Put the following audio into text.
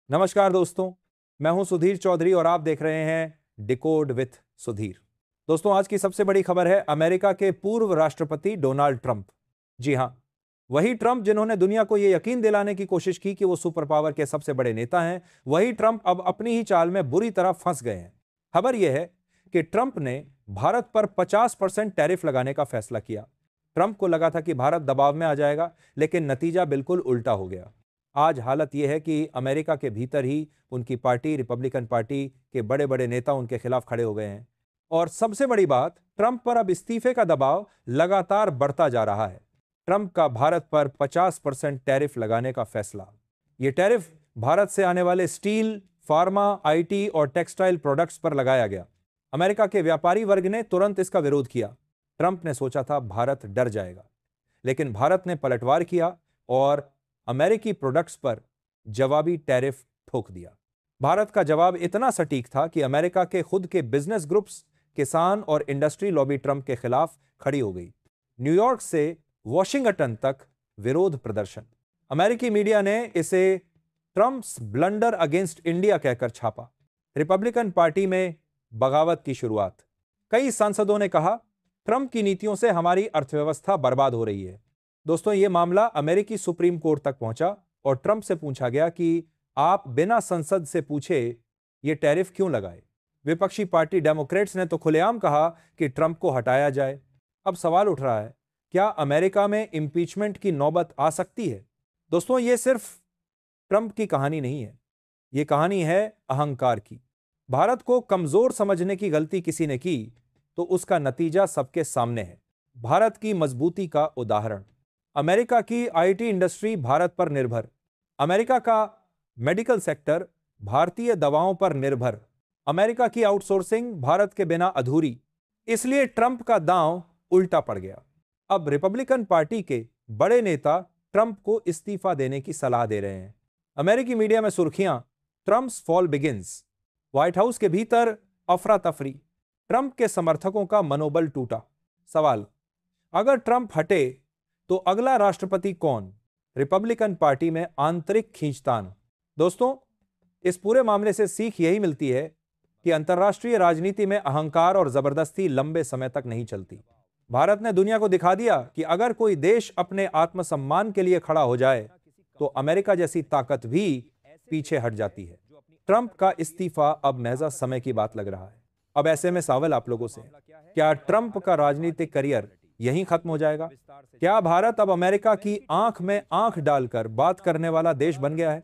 नमस्कार दोस्तों, मैं हूं सुधीर चौधरी और आप देख रहे हैं डिकोड विथ सुधीर। दोस्तों, आज की सबसे बड़ी खबर है अमेरिका के पूर्व राष्ट्रपति डोनाल्ड ट्रंप। जी हां, वही ट्रंप जिन्होंने दुनिया को यह यकीन दिलाने की कोशिश की कि वो सुपर पावर के सबसे बड़े नेता हैं, वही ट्रंप अब अपनी ही चाल में बुरी तरह फंस गए हैं। खबर यह है कि ट्रंप ने भारत पर 50% टैरिफ लगाने का फैसला किया। ट्रंप को लगा था कि भारत दबाव में आ जाएगा, लेकिन नतीजा बिल्कुल उल्टा हो गया। आज हालत यह है कि अमेरिका के भीतर ही उनकी पार्टी, रिपब्लिकन पार्टी के बड़े बड़े नेता उनके खिलाफ खड़े हो गए हैं। और सबसे बड़ी बात, ट्रंप पर अब इस्तीफे का दबाव लगातार बढ़ता जा रहा है। ट्रंप का भारत पर 50% टैरिफ लगाने का फैसला। यह टैरिफ भारत से आने वाले स्टील, फार्मा, आईटी और टेक्सटाइल प्रोडक्ट्स पर लगाया गया। अमेरिका के व्यापारी वर्ग ने तुरंत इसका विरोध किया। ट्रंप ने सोचा था भारत डर जाएगा, लेकिन भारत ने पलटवार किया और अमेरिकी प्रोडक्ट्स पर जवाबी टैरिफ ठोक दिया। भारत का जवाब इतना सटीक था कि अमेरिका के खुद के बिजनेस ग्रुप्स, किसान और इंडस्ट्री लॉबी ट्रंप के खिलाफ खड़ी हो गई। न्यूयॉर्क से वॉशिंगटन तक विरोध प्रदर्शन। अमेरिकी मीडिया ने इसे ट्रंप्स ब्लंडर अगेंस्ट इंडिया कहकर छापा। रिपब्लिकन पार्टी में बगावत की शुरुआत। कई सांसदों ने कहा, ट्रंप की नीतियों से हमारी अर्थव्यवस्था बर्बाद हो रही है। दोस्तों, यह मामला अमेरिकी सुप्रीम कोर्ट तक पहुंचा और ट्रंप से पूछा गया कि आप बिना संसद से पूछे ये टैरिफ क्यों लगाए। विपक्षी पार्टी डेमोक्रेट्स ने तो खुलेआम कहा कि ट्रंप को हटाया जाए। अब सवाल उठ रहा है, क्या अमेरिका में इंपीचमेंट की नौबत आ सकती है? दोस्तों, ये सिर्फ ट्रंप की कहानी नहीं है, ये कहानी है अहंकार की। भारत को कमजोर समझने की गलती किसी ने की तो उसका नतीजा सबके सामने है। भारत की मजबूती का उदाहरण। अमेरिका की आईटी इंडस्ट्री भारत पर निर्भर। अमेरिका का मेडिकल सेक्टर भारतीय दवाओं पर निर्भर। अमेरिका की आउटसोर्सिंग भारत के बिना अधूरी। इसलिए ट्रंप का दांव उल्टा पड़ गया। अब रिपब्लिकन पार्टी के बड़े नेता ट्रंप को इस्तीफा देने की सलाह दे रहे हैं। अमेरिकी मीडिया में सुर्खियां, Trump's fall begins. White house के भीतर अफरा तफरी। ट्रंप के समर्थकों का मनोबल टूटा। सवाल, अगर ट्रंप हटे तो अगला राष्ट्रपति कौन? रिपब्लिकन पार्टी में आंतरिक खींचतान। दोस्तों, इस पूरे मामले से सीख यही मिलती है कि अंतर्राष्ट्रीय राजनीति में अहंकार और जबरदस्ती लंबे समय तक नहीं चलती। भारत ने दुनिया को दिखा दिया कि अगर कोई देश अपने आत्मसम्मान के लिए खड़ा हो जाए तो अमेरिका जैसी ताकत भी पीछे हट जाती है। ट्रंप का इस्तीफा अब महज समय की बात लग रहा है। अब ऐसे में सवाल आप लोगों से, क्या ट्रंप का राजनीतिक करियर यहीं खत्म हो जाएगा? क्या भारत अब अमेरिका की आंख में आंख डालकर बात करने वाला देश बन गया है?